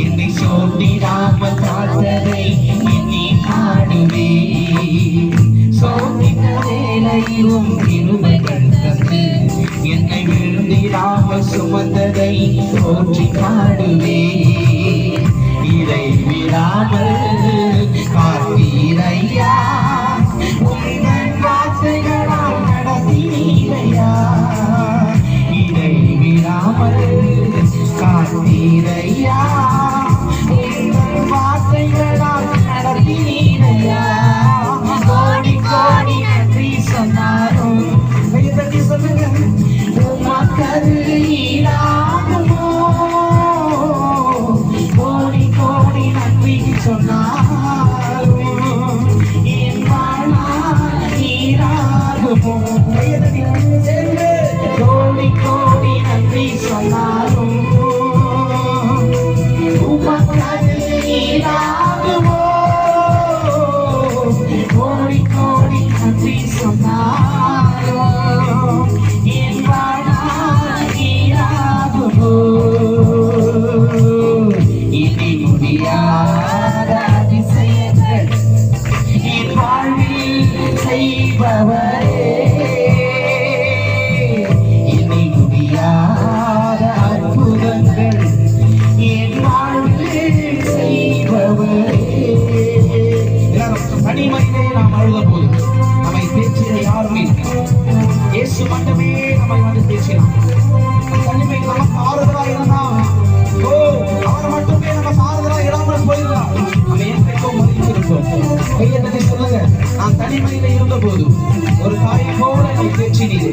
என்னை சோதிடாமல் காத்ததை எண்ணி பாடுவே. சோதித்த வேலையும் கிருபைகள் தந்து என்னை விழுந்திடாமல் சுமந்ததை போற்றி பாடுவே. இதை விடாமல் காத்தீரையா, உங்கள் வார்த்தைகளால் நடத்தீரையா. இதை விடாமல் காத்தீரையா, உங்கள் வார்த்தைகளால் நடத்தீரையா. கோடி கோடி நன்றி சொன்னாரும் சொல்லுங்க, உமக்கது ஈடாகுமோ. கோடி கோடி நன்றி சொன்னாரும் என் வாழ்நாள் ஈடாகுமோ. கோடி கோடி நன்றி சொன்னாரும் உமக்கது ஈடாகுமோ. கோடி கோடி நன்றி சொன்னாரும் என் வாழ்நாள் ஈடாகுமோ. இனி முடியாத அதிசயங்கள் என் வாழ்வில் செய்பவரே. இனி முடியாத அற்புதங்கள் என் வாழ்வில் செய்பவரே. தனிமையிலே நாம் அழுத போது நம்மை பேச்சிட யாருமே இயேசு மட்டுமே நம்மை வந்து பேசினார். தனிமை நமக்கு ஆறுதலா இருந்தா அவர் மட்டுமே நமக்கு ஆறுதலா இல்லாமல் போயிடலாம். நம்ம என்றைக்கோ மதித்திருக்கோம். கையெழுத்தை சொல்லுங்க, நான் தனிமையில இருந்த போது ஒரு தாயை போல என்னை பேச்சினீரே.